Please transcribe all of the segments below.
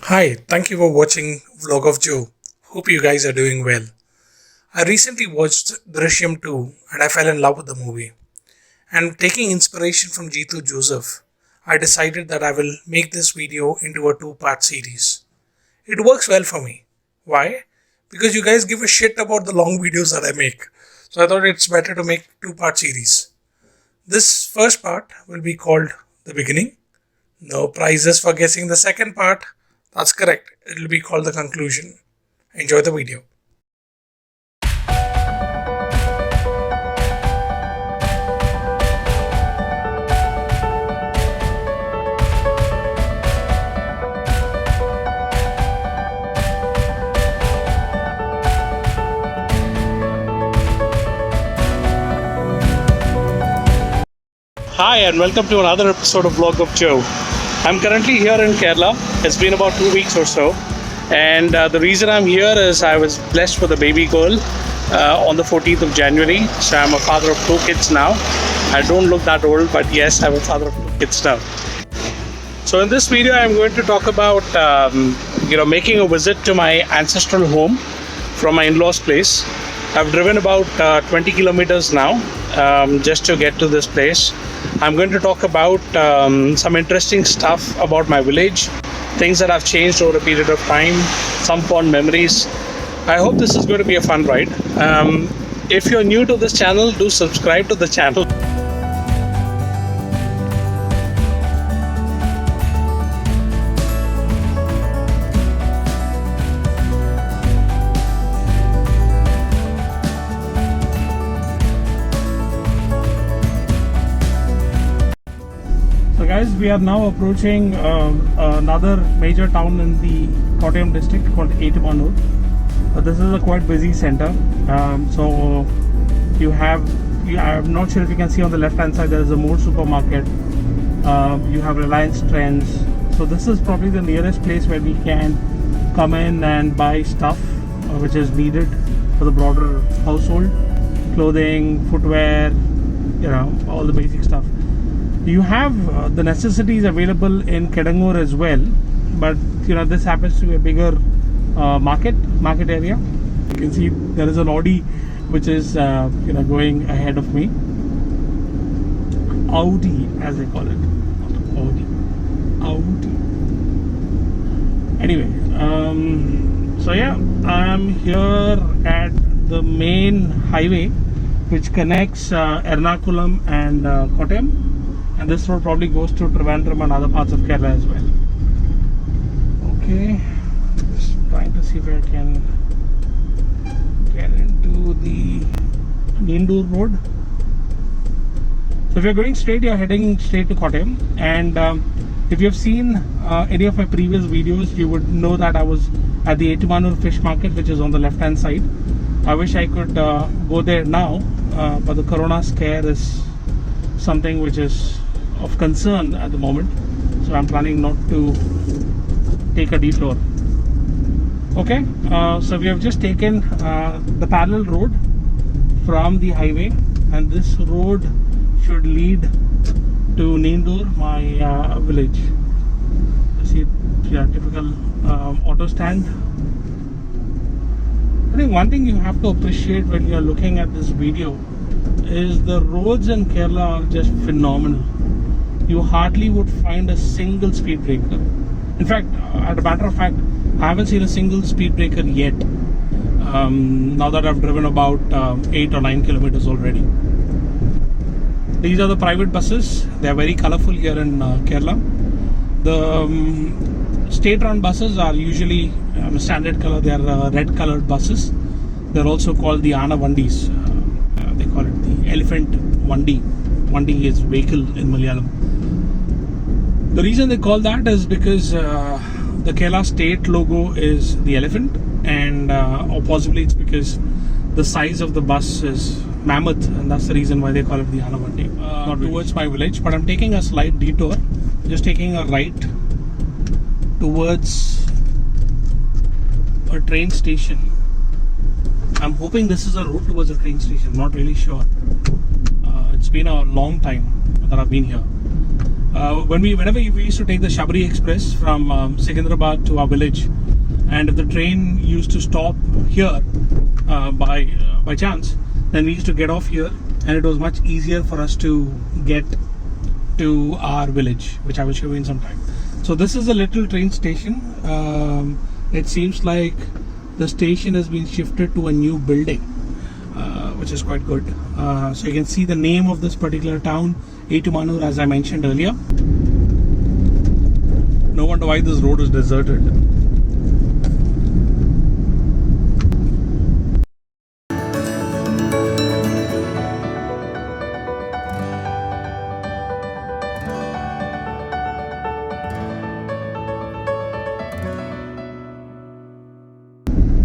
Hi, thank you for watching Vlog of Joe. Hope you guys are doing well. I recently watched Drishyam 2 and I fell in love with the movie. And taking inspiration from Jeetu Joseph, I decided that I will make this video into a two-part series. It works well for me. Why? Because you guys give a shit about the long videos that I make. So I thought it's better to make two-part series. This first part will be called The Beginning. No prizes for guessing the second part. That's correct. It will be called The Conclusion. Enjoy the video. Hi, and welcome to another episode of Vlog of Joe. I'm currently here in Kerala. It's been about 2 weeks or so, and the reason I'm here is I was blessed with a baby girl on the 14th of January. So I'm a father of 2 kids now. I don't look that old, but yes, I'm a father of 2 kids now. So in this video, I'm going to talk about making a visit to my ancestral home from my in-laws' place. I've driven about 20 kilometers now just to get to this place. I'm going to talk about some interesting stuff about my village, things that have changed over a period of time, some fond memories. I hope this is going to be a fun ride. If you're new to this channel, do subscribe to the channel. So guys, we are now approaching another major town in the Kottayam district called Ettumanur. This is a quite busy center. So I'm not sure if you can see on the left hand side there is a Moore supermarket. You have Reliance Trends. So this is probably the nearest place where we can come in and buy stuff which is needed for the broader household, clothing, footwear, all the basic stuff. You have the necessities available in Kedangur as well, but this happens to be a bigger market area. You can see there is an Audi which is going ahead of me. Audi, as they call it, not Audi. Anyway, so yeah, I'm here at the main highway which connects Ernakulam and Kottayam. And this road probably goes to Trivandrum and other parts of Kerala as well. Okay, just trying to see if I can get into the Nindur road. So if you're going straight, you're heading straight to Kottayam. And if you've seen any of my previous videos, you would know that I was at the Ettumanur fish market, which is on the left hand side. I wish I could go there now, but the corona scare is something which is of concern at the moment, so I'm planning not to take a detour. Okay, so we have just taken the parallel road from the highway, and this road should lead to Nindur, my village. You see, typical auto stand. I think one thing you have to appreciate when you are looking at this video is the roads in Kerala are just phenomenal. You hardly would find a single speed breaker. In fact, as a matter of fact, I haven't seen a single speed breaker yet. Now that I've driven about 8 or 9 kilometers already. These are the private buses. They are very colorful here in Kerala. The state-run buses are usually standard color. They are red-colored buses. They're also called the Ana Vandis. They call it the elephant Vandi. Vandi is vehicle in Malayalam. The reason they call that is because the Kerala state logo is the elephant, and or possibly it's because the size of the bus is mammoth, and that's the reason why they call it the Ana Vandi. Not towards my village, but I'm taking a slight detour, just taking a right towards a train station. I'm hoping this is a route towards a train station, not really sure. It's been a long time that I've been here. Whenever we used to take the Shabri Express from Secunderabad to our village, and if the train used to stop here by chance, then we used to get off here, and it was much easier for us to get to our village, which I will show you in some time. So this is a little train station. It seems like the station has been shifted to a new building, which is quite good. So you can see the name of this particular town, Etumanur, as I mentioned earlier. No wonder why this road is deserted.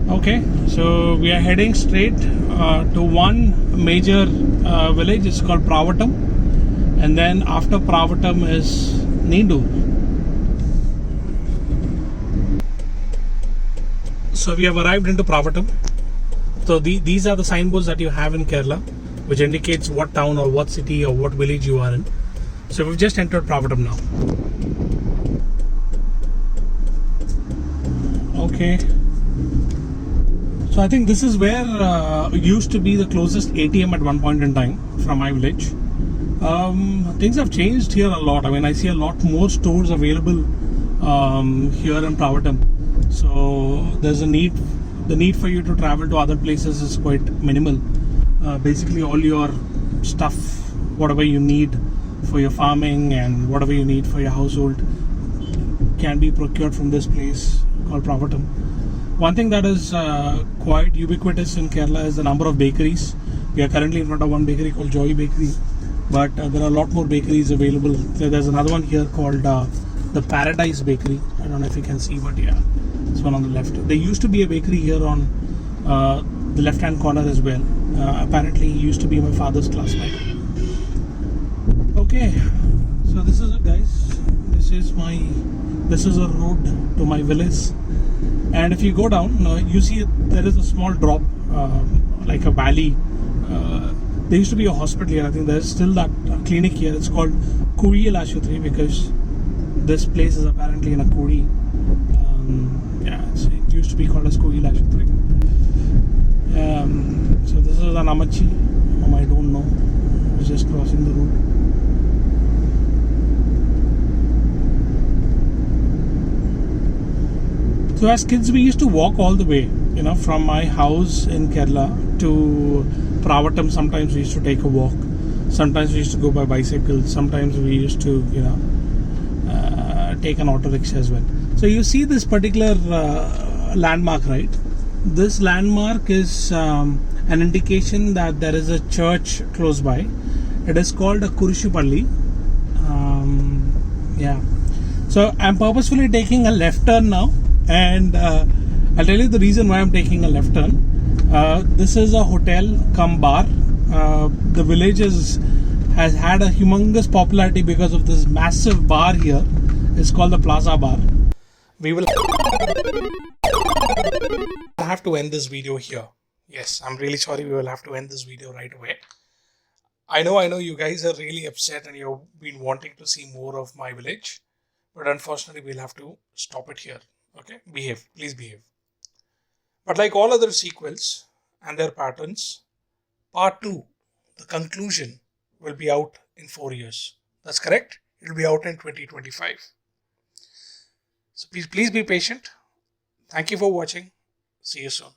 Okay, so we are heading straight to one major village. It's called Pravatam, and then after Pravatam is Nindu. So we have arrived into Pravatam. So these are the signboards that you have in Kerala, which indicates what town or what city or what village you are in. So we've just entered Pravatam now. Okay. So I think this is where used to be the closest ATM at one point in time from my village. Things have changed here a lot. I mean, I see a lot more stores available here in Pravatam. So there's the need for you to travel to other places is quite minimal. Basically, all your stuff, whatever you need for your farming and whatever you need for your household, can be procured from this place called Pravatam. One thing that is quite ubiquitous in Kerala is the number of bakeries. We are currently in front of one bakery called Joy Bakery, but there are a lot more bakeries available. There's another one here called the Paradise Bakery. I don't know if you can see, but yeah, this one on the left. There used to be a bakery here on the left-hand corner as well. Apparently, he used to be my father's classmate. Okay, so this is it, guys. This is a road to my village. And if you go down, you see there is a small drop, like a valley. There used to be a hospital here. I think there's still that clinic here. It's called Kuriyal Ashutri because this place is apparently in a Kuri. It used to be called as Kuriyal Ashutri. So this is an Amachi, whom I don't know, who's just crossing the road. So as kids, we used to walk all the way, from my house in Kerala to Pravatam. Sometimes we used to take a walk. Sometimes we used to go by bicycle. Sometimes we used to, take an auto rickshaw as well. So you see this particular landmark, right? This landmark is an indication that there is a church close by. It is called a Kurishupalli. So I'm purposefully taking a left turn now. And I'll tell you the reason why I'm taking a left turn. This is a hotel cum bar. The village has had a humongous popularity because of this massive bar here. It's called the Plaza Bar. We will have to end this video here. Yes, I'm really sorry. We will have to end this video right away. I know you guys are really upset and you've been wanting to see more of my village. But unfortunately, we'll have to stop it here. Okay, please behave. But like all other sequels and their patterns, part 2, the conclusion, will be out in 4 years. That's correct. It will be out in 2025. So please be patient. Thank you for watching. See you soon.